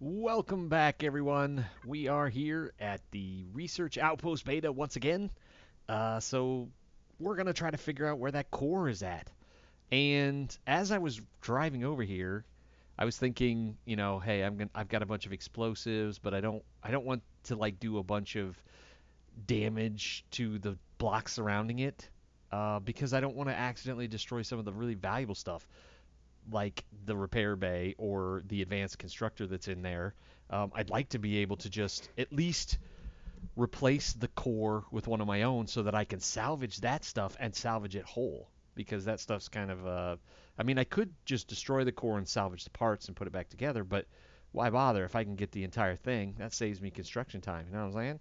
Welcome back, everyone. We are here at the Research Outpost Beta once again. So we're gonna try to figure out where that core is at. And as I was driving over here, I was thinking, hey, I've got a bunch of explosives, but I don't want to like do a bunch of damage to the blocks surrounding it, because I don't want to accidentally destroy some of the really valuable stuff like the repair bay or the advanced constructor that's in there. I'd like to be able to just at least replace the core with one of my own so that I can salvage that stuff and salvage it whole. Because that stuff's kind of, I mean, I could just destroy the core and salvage the parts and put it back together, but why bother if I can get the entire thing? That saves me construction time, you know what I'm saying?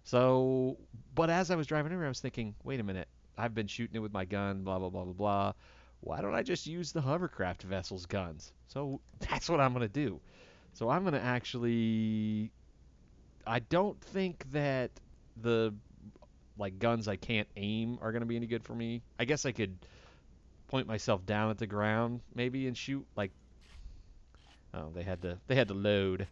So, but as I was driving over, I was thinking, wait a minute, I've been shooting it with my gun, blah, blah, blah, blah, blah. Why don't I just use the hovercraft vessel's guns? So that's what I'm going to do. So I'm going to actually. I don't think that the like guns I can't aim are going to be any good for me. I guess I could point myself down at the ground maybe and shoot like. Oh, they had to load.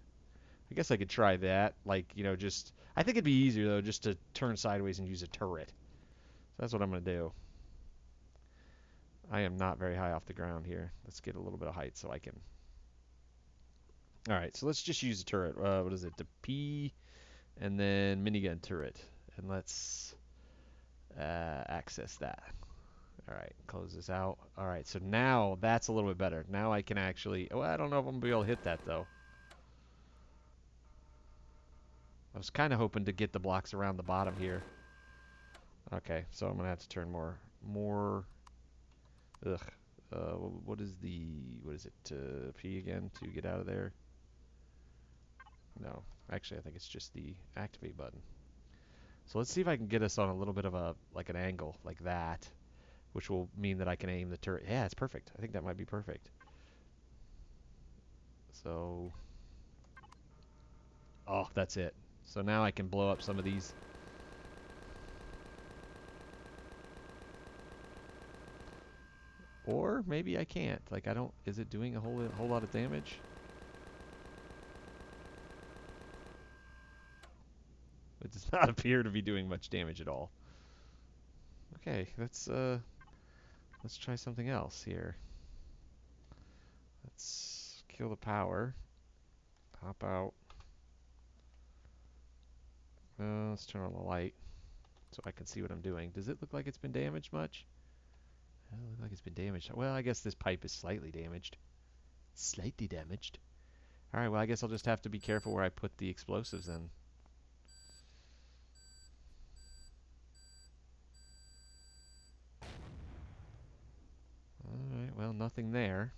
I guess I could try that. Like, just I think it'd be easier though just to turn sideways and use a turret. So that's what I'm going to do. I am not very high off the ground here. Let's get a little bit of height so I can. All right, so let's just use a turret. What is it? The P and then minigun turret. And let's access that. All right, close this out. All right, so now that's a little bit better. Now I can actually. Oh, I don't know if I'm going to be able to hit that though. I was kind of hoping to get the blocks around the bottom here. Okay, so I'm going to have to turn more. Ugh. What is it? P again to get out of there? No, actually, I think it's just the activate button. So let's see if I can get us on a little bit of a like an angle like that, which will mean that I can aim the turret. Yeah, it's perfect. I think that might be perfect. So, oh, that's it. So now I can blow up some of these. Or maybe I can't. Like I don't. Is it doing a whole lot of damage? It does not appear to be doing much damage at all. Okay, let's try something else here. Let's kill the power. Pop out. Let's turn on the light so I can see what I'm doing. Does it look like it's been damaged much? It doesn't look like it's been damaged. Well, I guess this pipe is slightly damaged. Slightly damaged. Alright, well, I guess I'll just have to be careful where I put the explosives in. Alright, well, nothing there.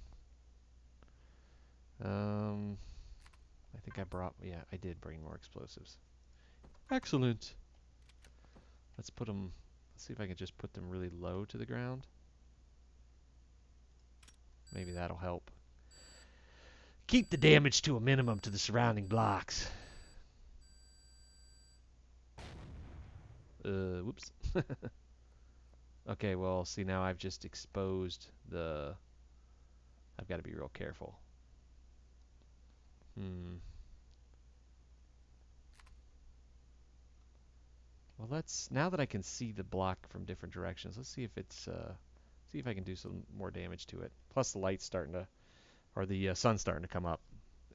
Um, I think I brought, yeah, I did bring more explosives. Excellent. Let's put them, let's see if I can just put them really low to the ground. Maybe that'll help. Keep the damage to a minimum to the surrounding blocks. Whoops. Okay, well, see, now I've just exposed the... I've got to be real careful. Well, now that I can see the block from different directions, let's see if see if I can do some more damage to it. Plus the light's starting to, or the sun's starting to come up.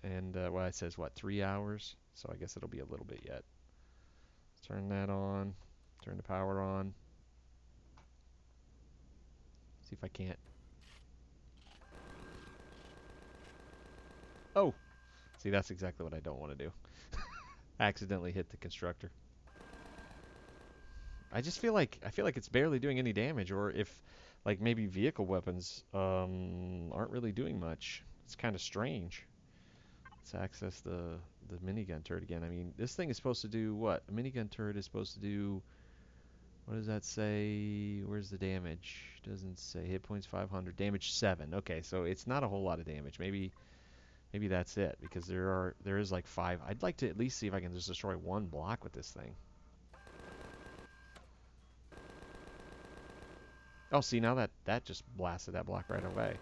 And, well, it says, what, 3 hours? So I guess it'll be a little bit yet. Turn that on. Turn the power on. See if I can't. Oh! See, that's exactly what I don't want to do. Accidentally hit the constructor. I feel like it's barely doing any damage, or if like maybe vehicle weapons aren't really doing much. It's kind of strange. Let's access the minigun turret again. I mean, this thing is supposed to do what? A minigun turret is supposed to do. What does that say? Where's the damage? Doesn't say. Hit points 500. Damage 7. Okay, so it's not a whole lot of damage. Maybe that's it because there is like 5. I'd like to at least see if I can just destroy one block with this thing. Oh, see, now that just blasted that block right away.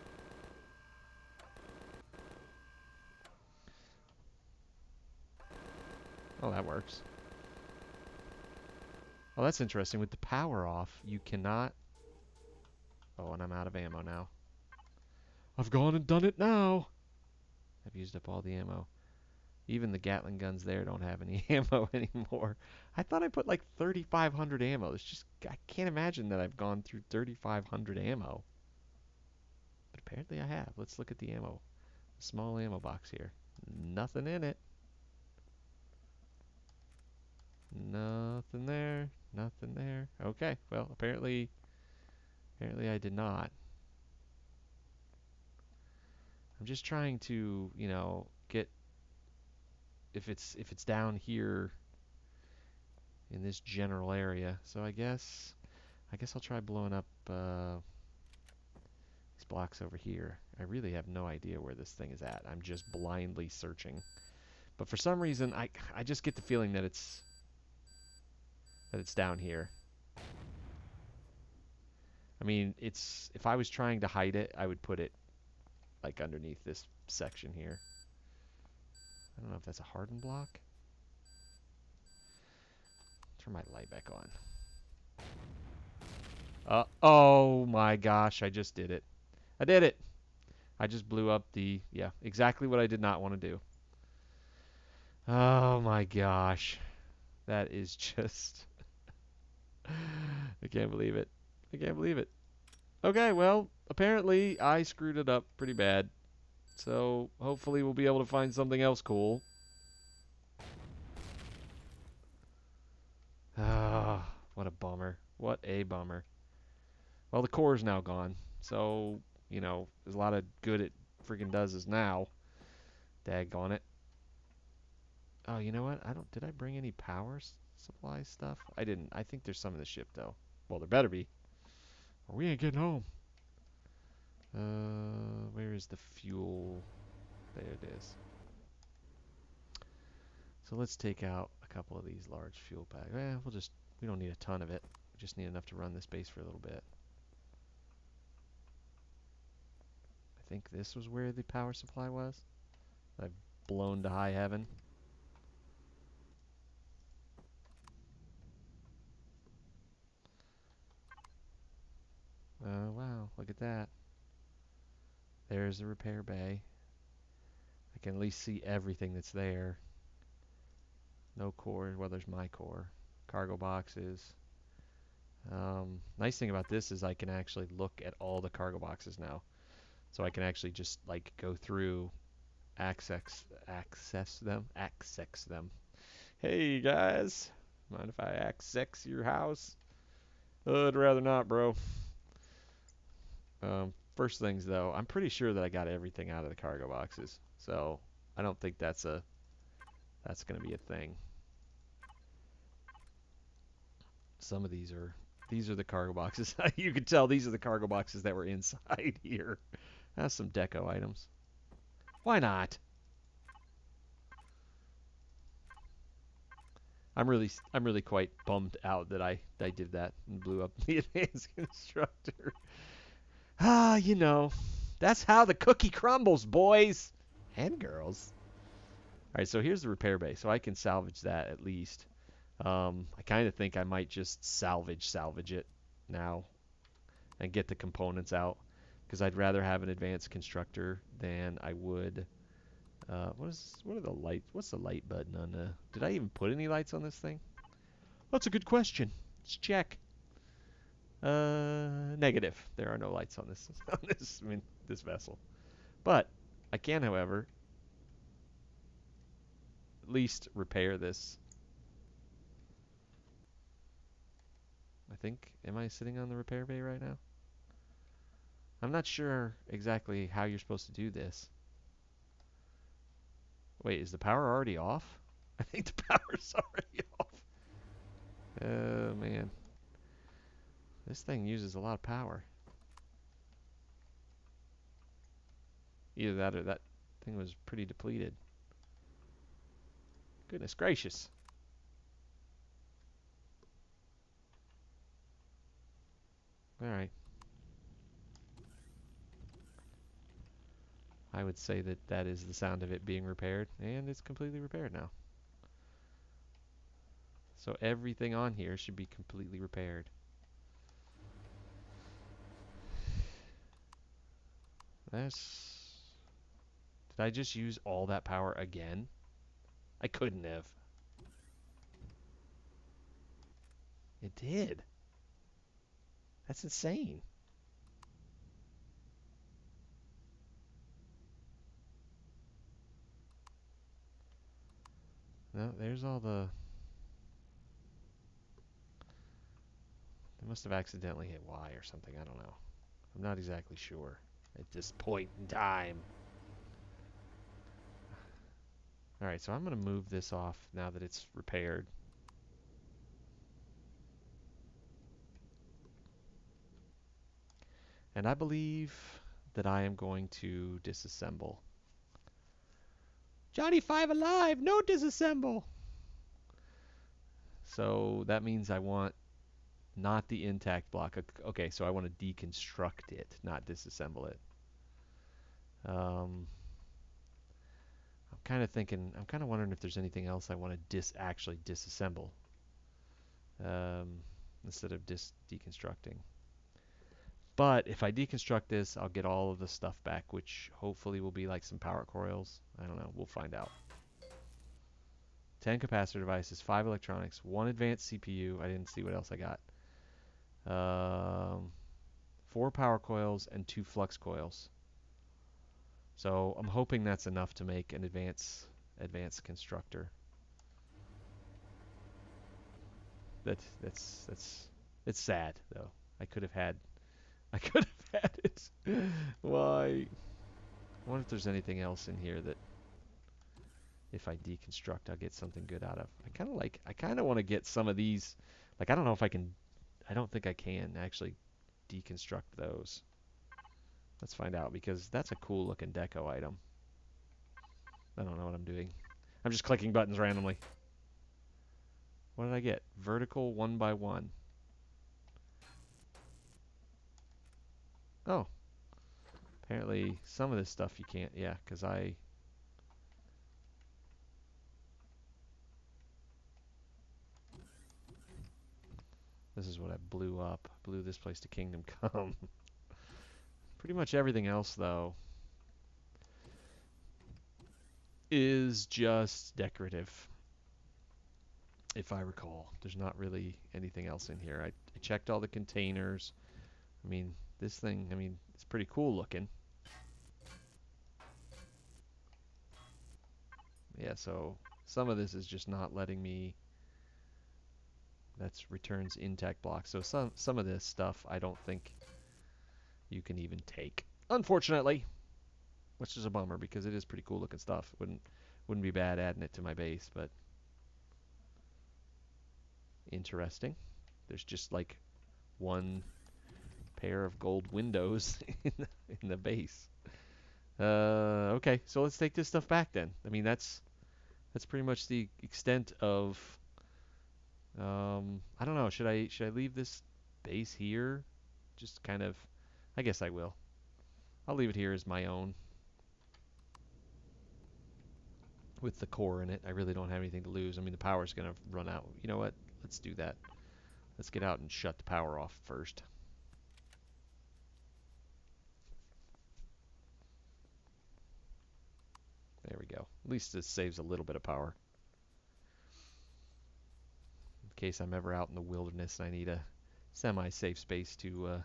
Oh, that works. Oh, that's interesting. With the power off, you cannot... Oh, and I'm out of ammo now. I've gone and done it now! I've used up all the ammo. Even the Gatling guns there don't have any ammo anymore. I thought I put like 3,500 ammo. It's just... I can't imagine that I've gone through 3,500 ammo. But apparently I have. Let's look at the ammo. Small ammo box here. Nothing in it. Nothing there. Nothing there. Okay, well, apparently I did not. I'm just trying to, you know, get if it's down here in this general area. So I guess I'll try blowing up these blocks over here. I really have no idea where this thing is at. I'm just blindly searching. But for some reason I just get the feeling that it's down here. I mean, it's if I was trying to hide it, I would put it like underneath this section here. I don't know if that's a hardened block. Turn my light back on. Oh my gosh, I just did it. I did it. I just blew up the, yeah, exactly what I did not want to do. Oh my gosh. That is just, I can't believe it. I can't believe it. Okay, well, apparently I screwed it up pretty bad. So hopefully we'll be able to find something else cool. Ah, what a bummer. What a bummer. Well, the core is now gone. So, you know, there's a lot of good it freaking does is now. Daggone it. Oh, you know what? Did I bring any power supply stuff? I didn't. I think there's some in the ship, though. Well, there better be. Or we ain't getting home. Where is the fuel? There it is. So let's take out a couple of these large fuel packs. We don't need a ton of it. We just need enough to run this base for a little bit. I think this was where the power supply was. I've blown to high heaven. Oh, wow. Look at that. There's the repair bay. I can at least see everything that's there. No core. Well, there's my core. Cargo boxes. Nice thing about this is I can actually look at all the cargo boxes now. So I can actually just like go through, access them. Hey guys, mind if I access your house? I'd rather not, bro. First things though, I'm pretty sure that I got everything out of the cargo boxes, so I don't think that's gonna be a thing. Some of these are the cargo boxes. You can tell these are the cargo boxes that were inside here. That's some deco items. Why not? I'm really quite bummed out that I did that and blew up the advanced constructor. Ah, you know, that's how the cookie crumbles, boys and girls. All right, so here's the repair bay, so I can salvage that at least. I kind of think I might just salvage it now and get the components out because I'd rather have an advanced constructor than I would. What are the lights? What's the light button on the? Did I even put any lights on this thing? That's a good question. Let's check. Negative. There are no lights on this this vessel. But I can, however, at least repair this. I think. Am I sitting on the repair bay right now? I'm not sure exactly how you're supposed to do this. Wait, is the power already off? I think the power's already off. Oh man. This thing uses a lot of power. Either that or that thing was pretty depleted. Goodness gracious. Alright. I would say that that is the sound of it being repaired, and it's completely repaired now. So everything on here should be completely repaired. That's... Did I just use all that power again? I couldn't have. It did. That's insane. No, there's all the... They must have accidentally hit Y or something. I don't know. I'm not exactly sure at this point in time. Alright, so I'm going to move this off now that it's repaired. And I believe that I am going to disassemble. Johnny 5 alive! No disassemble! So that means I want not the intact block. Okay, so I want to deconstruct it, not disassemble it. I'm kind of thinking, I'm kind of wondering if there's anything else I want to actually disassemble instead of deconstructing. But if I deconstruct this, I'll get all of the stuff back, which hopefully will be like some power coils. I don't know. We'll find out. 10 capacitor devices, 5 electronics, 1 advanced CPU. I didn't see what else I got. 4 power coils and 2 flux coils. So I'm hoping that's enough to make an advanced constructor. It's sad though. I could have had it. Why? I wonder if there's anything else in here that if I deconstruct I'll get something good out of. I kind of want to get some of these. Like I don't know if I can. I don't think I can actually deconstruct those. Let's find out because that's a cool looking deco item. I don't know what I'm doing. I'm just clicking buttons randomly. What did I get? Vertical 1x1. Oh. Apparently some of this stuff you can't. Yeah, because this is what I blew up. Blew this place to Kingdom Come. Pretty much everything else, though, is just decorative. If I recall, there's not really anything else in here. I checked all the containers. I mean, this thing, I mean, it's pretty cool looking. Yeah, so some of this is just not letting me. That's returns intact blocks. So some of this stuff I don't think you can even take, unfortunately, which is a bummer because it is pretty cool looking stuff. Wouldn't be bad adding it to my base, but interesting. There's just like one pair of gold windows in the base. Okay, so let's take this stuff back then. I mean, that's pretty much the extent of. I don't know. Should I leave this base here? Just kind of. I guess I will. I'll leave it here as my own. With the core in it, I really don't have anything to lose. I mean, the power's gonna run out. You know what? Let's do that. Let's get out and shut the power off first. There we go. At least this saves a little bit of power. In case I'm ever out in the wilderness and I need a semi-safe space to,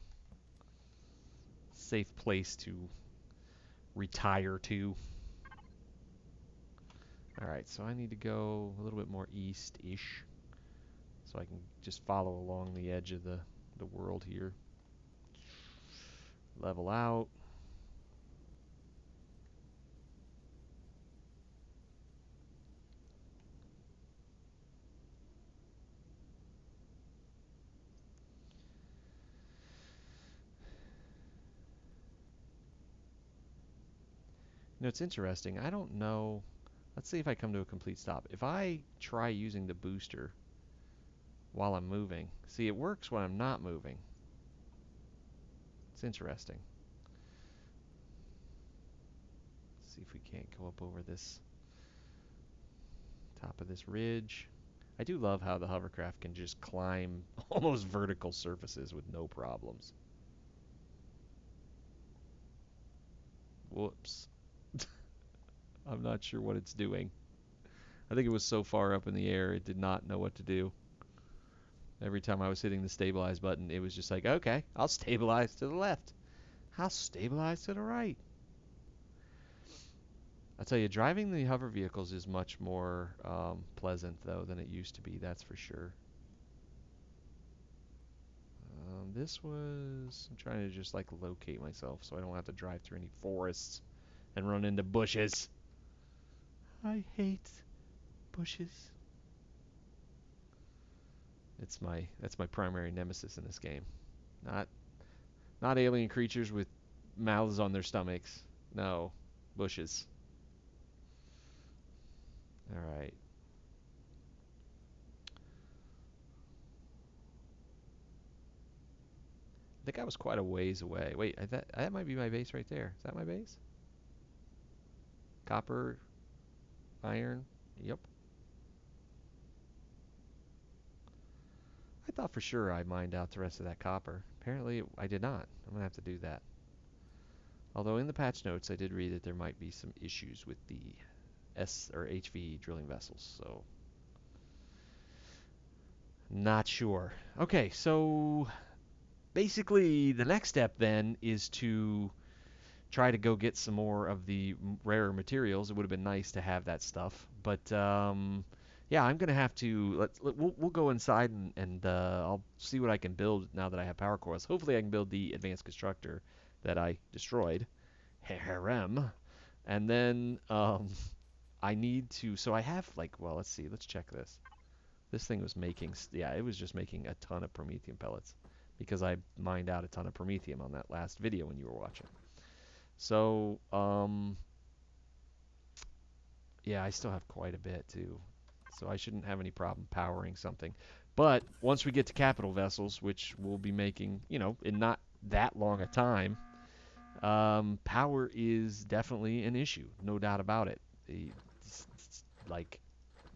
safe place to retire to. Alright, so I need to go a little bit more east-ish. So I can just follow along the edge of the world here. Level out. You know, it's interesting. I don't know. Let's see if I come to a complete stop. If I try using the booster while I'm moving, see, it works when I'm not moving. It's interesting. Let's see if we can't go up over this top of this ridge. I do love how the hovercraft can just climb almost vertical surfaces with no problems. Whoops. I'm not sure what it's doing. I think it was so far up in the air it did not know what to do. Every time I was hitting the stabilize button, it was just like, okay, I'll stabilize to the left. I'll stabilize to the right. I tell you, driving the hover vehicles is much more pleasant, though, than it used to be, that's for sure. This was... I'm trying to just, like, locate myself so I don't have to drive through any forests and run into bushes. I hate bushes. That's my primary nemesis in this game. Not not alien creatures with mouths on their stomachs. No, bushes. All right. I think I was quite a ways away. Wait, that might be my base right there. Is that my base? Copper, iron. Yep. I thought for sure I mined out the rest of that copper. Apparently, I did not. I'm gonna have to do that. Although in the patch notes, I did read that there might be some issues with the S or HV drilling vessels. So not sure. Okay, so basically the next step then is to try to go get some more of the rarer materials. It would have been nice to have that stuff, but yeah, I'm gonna have to. We'll go inside and I'll see what I can build now that I have power cores. Hopefully, I can build the advanced constructor that I destroyed, harem, and then I need to. So I have like, well, let's see. Let's check this. This thing was making, yeah, it was just making a ton of promethium pellets because I mined out a ton of promethium on that last video when you were watching. So, yeah, I still have quite a bit too. So I shouldn't have any problem powering something. But once we get to capital vessels, which we'll be making, in not that long a time, power is definitely an issue, no doubt about it. It's like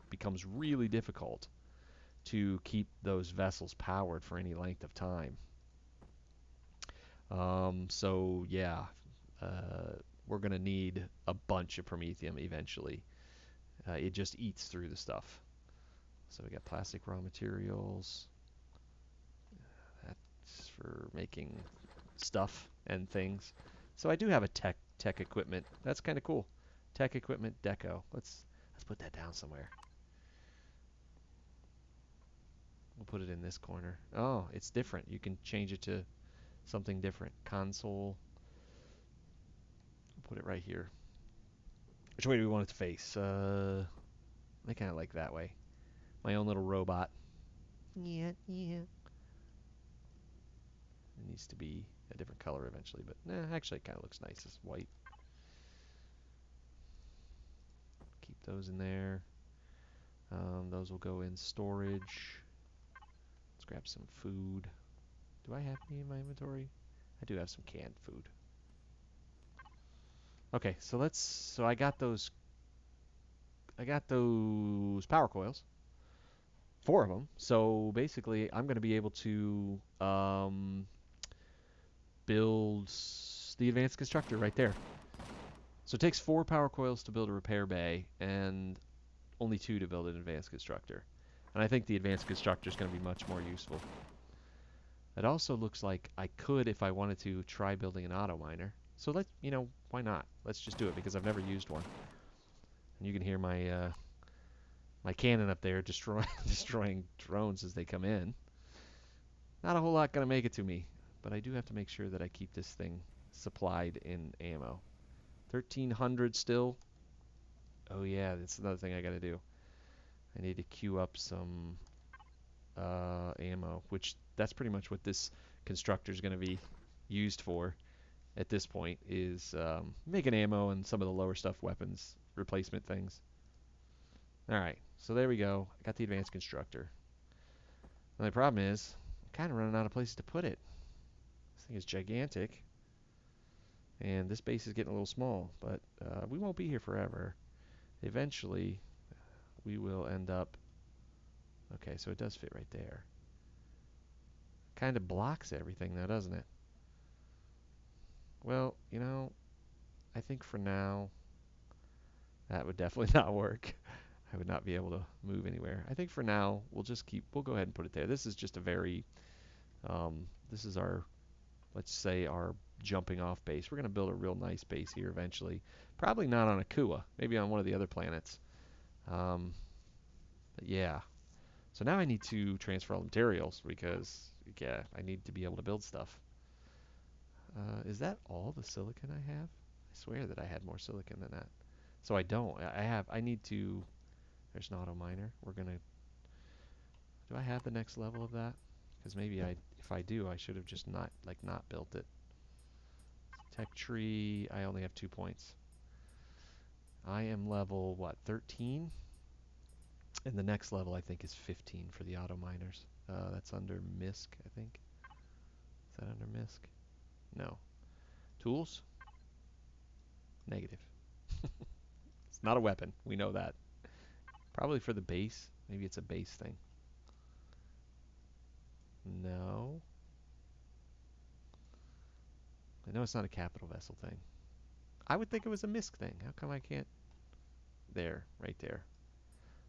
becomes really difficult to keep those vessels powered for any length of time. So yeah, uh, we're gonna need a bunch of promethium eventually. It just eats through the stuff. So we got plastic raw materials. That's for making stuff and things. So I do have a tech equipment. That's kind of cool. Tech equipment deco. Let's put that down somewhere. We'll put it in this corner. Oh, it's different. You can change it to something different. Console. We'll put it right here. Which way do we want it to face? I kind of like that way. My own little robot. Yeah, yeah. It needs to be a different color eventually, but actually it kind of looks nice as white. Keep those in there. Those will go in storage. Let's grab some food. Do I have any in my inventory? I do have some canned food. Okay, so I got those power coils. 4 of them. So basically I'm going to be able to build the advanced constructor right there. So it takes 4 power coils to build a repair bay and only 2 to build an advanced constructor. And I think the advanced constructor is going to be much more useful. It also looks like I could, if I wanted to, try building an auto miner. So why not? Let's just do it because I've never used one. And you can hear my cannon up there destroying drones as they come in. Not a whole lot gonna make it to me, but I do have to make sure that I keep this thing supplied in ammo. 1300 still. Oh yeah, that's another thing I gotta do. I need to queue up some ammo, which that's pretty much what this constructor is gonna be used for at this point, is making ammo and some of the lower stuff weapons replacement things. Alright, so there we go. I got the advanced constructor. The only problem is I'm kind of running out of places to put it. This thing is gigantic. And this base is getting a little small, but we won't be here forever. Eventually, we will end up Okay, so it does fit right there. Kind of blocks everything though, doesn't it? Well, you know, I think for now that would definitely not work. I would not be able to move anywhere. I think for now we'll go ahead and put it there. This is just a very this is our, let's say, our jumping off base. We're going to build a real nice base here eventually. Probably not on Akua, maybe on one of the other planets. Um, but yeah. So now I need to transfer all the materials because, yeah, I need to be able to build stuff. Is that all the silicon I have? I swear that I had more silicon than that. So I don't. I need to, there's an auto miner. Do I have the next level of that? Because maybe if I do, I should have just not built it. Tech tree, I only have 2 points. I am level, what, 13? And the next level, I think, is 15 for the auto miners. That's under MISC, I think. Is that under MISC? No. Tools? Negative. It's not a weapon. We know that. Probably for the base. Maybe it's a base thing. No. I know it's not a capital vessel thing. I would think it was a MISC thing. How come I can't? There, right there.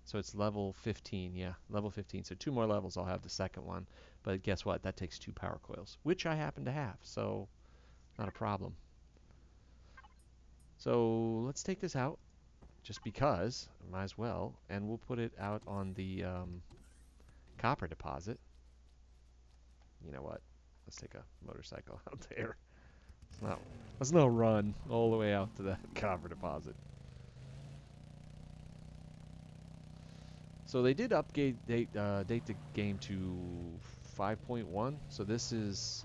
So it's level 15, yeah, level 15. So 2 more levels, I'll have the second one. But guess what? That takes 2 power coils, which I happen to have, so not a problem. So let's take this out, just because, might as well, and we'll put it out on the copper deposit. You know what? Let's take a motorcycle out there. Let's not run all the way out to that copper deposit. So they did date the game to 5.1. So this is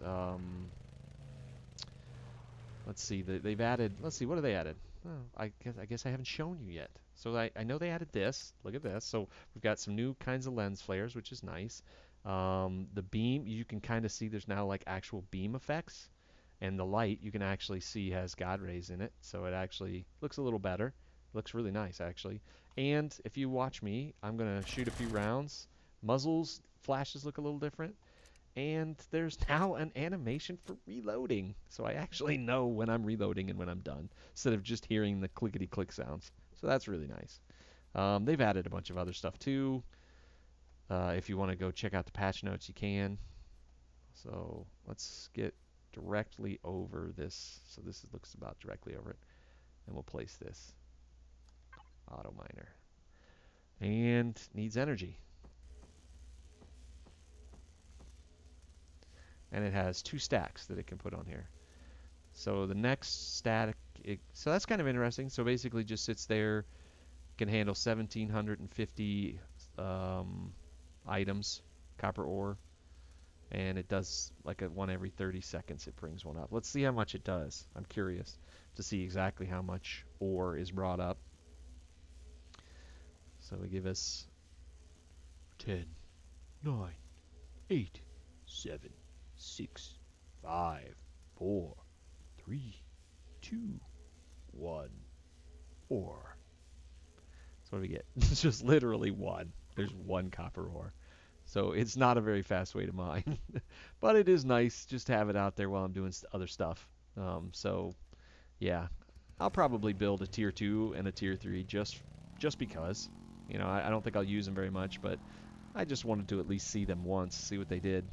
let's see, they've added. Let's see, what have they added? Oh, I guess I haven't shown you yet. So I know they added this. Look at this. So we've got some new kinds of lens flares, which is nice. The beam, you can kind of see there's now like actual beam effects, and the light you can actually see has God rays in it, so it actually looks a little better. Looks really nice actually. And if you watch me, I'm gonna shoot a few rounds. Muzzles, flashes look a little different. And there's now an animation for reloading. So I actually know when I'm reloading and when I'm done, instead of just hearing the clickety click sounds. So that's really nice. They've added a bunch of other stuff too. If you want to go check out the patch notes, you can. So let's get directly over this. So this looks about directly over it. And we'll place this auto miner. And needs energy. And it has 2 stacks that it can put on here. So the next stack, so that's kind of interesting. So basically just sits there, can handle 1,750 items, copper ore, and it does like a one every 30 seconds it brings one up. Let's see how much it does. I'm curious to see exactly how much ore is brought up. So we give us 10, 9, 8, 7, 6, 5, 4, 3, 2, 1, 4. So what do we get? It's just literally 1. There's 1 copper ore. So it's not a very fast way to mine. But it is nice just to have it out there while I'm doing other stuff. So yeah, I'll probably build a tier 2 and a tier 3 just because. You know, I don't think I'll use them very much, but I just wanted to at least see them once, see what they did.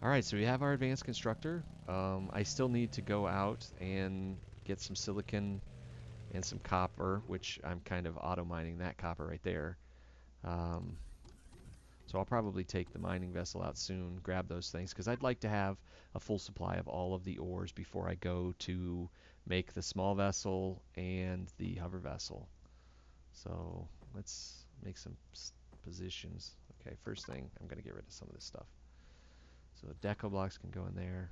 Alright, so we have our advanced constructor. I still need to go out and get some silicon and some copper, which I'm kind of auto mining that copper right there. So I'll probably take the mining vessel out soon, grab those things, because I'd like to have a full supply of all of the ores before I go to make the small vessel and the hover vessel. So let's make some positions. Okay, first thing, I'm going to get rid of some of this stuff. So deco blocks can go in there.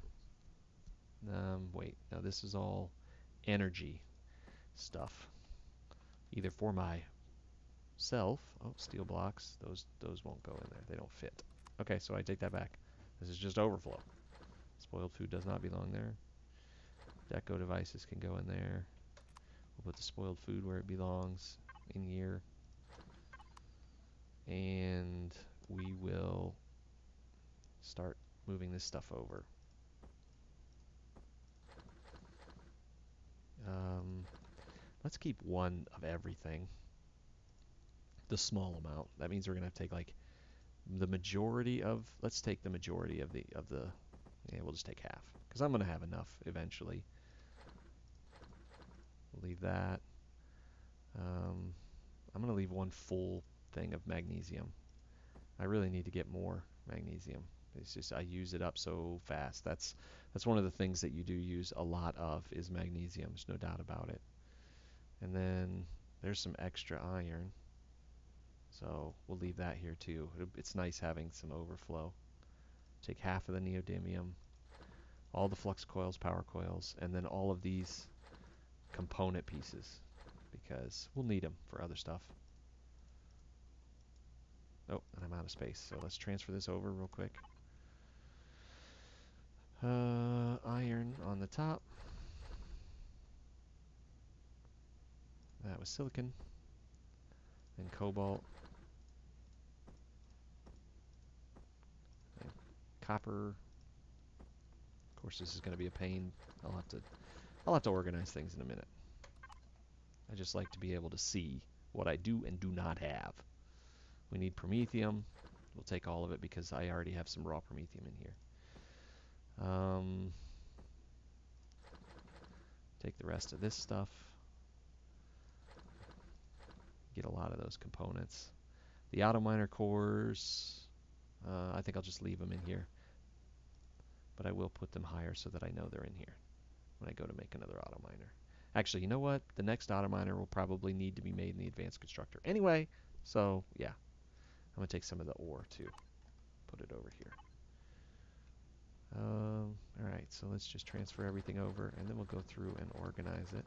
Wait, no, this is all energy stuff. Either for myself. Oh, steel blocks. Those won't go in there. They don't fit. Okay, so I take that back. This is just overflow. Spoiled food does not belong there. Deco devices can go in there. We'll put the spoiled food where it belongs, in here. And we will start moving this stuff over. Um, let's keep one of everything. The small amount. That means we're gonna have to take like the majority of. Let's take the majority of the. Yeah, we'll just take half because I'm gonna have enough eventually. We'll leave that. I'm gonna leave one full thing of magnesium. I really need to get more magnesium. It's just I use it up so fast. That's one of the things that you do use a lot of is magnesium. There's no doubt about it. And then there's some extra iron. So we'll leave that here too. It's nice having some overflow. Take half of the neodymium, all the flux coils, power coils, and then all of these component pieces because we'll need them for other stuff. Oh, and I'm out of space. So let's transfer this over real quick. Iron on the top. That was silicon. And cobalt. And copper. Of course, this is going to be a pain. I'll have to organize things in a minute. I just like to be able to see what I do and do not have. We need promethium. We'll take all of it because I already have some raw promethium in here. Take the rest of this stuff. Get a lot of those components. The auto miner cores, I think I'll just leave them in here. But I will put them higher so that I know they're in here when I go to make another auto miner. Actually, you know what? The next auto miner will probably need to be made in the advanced constructor anyway. So, yeah. I'm going to take some of the ore too. Put it over here. Alright, so let's just transfer everything over and then we'll go through and organize it.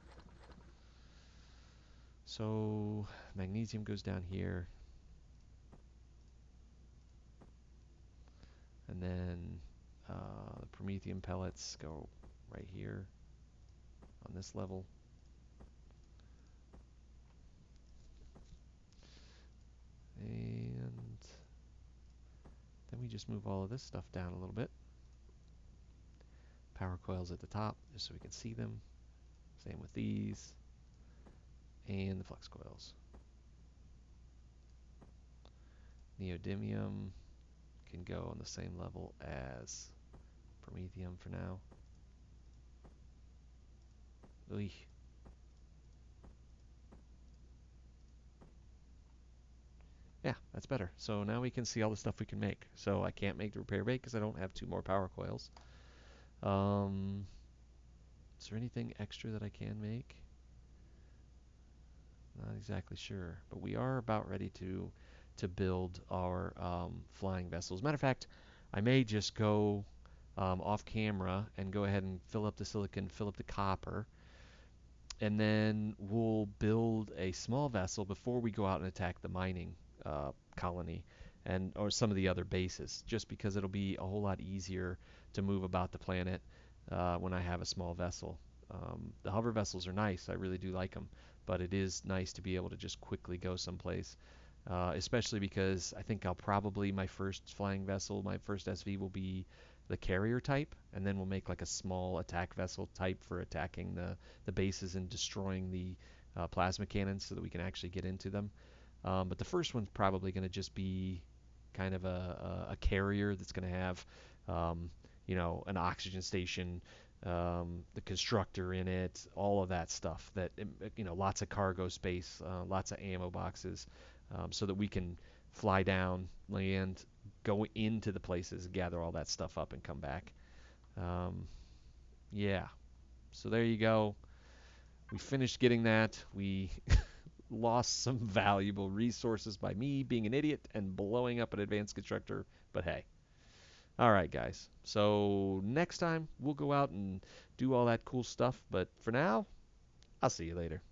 So, magnesium goes down here. And then the promethium pellets go right here on this level. And then we just move all of this stuff down a little bit. Power coils at the top, just so we can see them. Same with these. And the flux coils. Neodymium can go on the same level as promethium for now. Oy. Yeah, that's better. So now we can see all the stuff we can make. So I can't make the repair bay because I don't have 2 more power coils. Is there anything extra that I can make? Not exactly sure, but we are about ready to build our flying vessels. Matter of fact, I may just go off camera and go ahead and fill up the silicon, fill up the copper, and then we'll build a small vessel before we go out and attack the mining colony and or some of the other bases, just because it'll be a whole lot easier to move about the planet when I have a small vessel. The hover vessels are nice. I really do like them, but it is nice to be able to just quickly go someplace, especially because I think I'll probably, my first flying vessel, my first SV will be the carrier type, and then we'll make like a small attack vessel type for attacking the bases and destroying the plasma cannons so that we can actually get into them. But the first one's probably going to just be kind of a carrier that's going to have, you know, an oxygen station, the constructor in it, all of that stuff. That, you know, lots of cargo space, lots of ammo boxes, so that we can fly down, land, go into the places, gather all that stuff up, and come back. Yeah. So there you go. We finished getting that. We lost some valuable resources by me being an idiot and blowing up an advanced constructor, but hey. All right, guys. So next time we'll go out and do all that cool stuff, but for now, I'll see you later.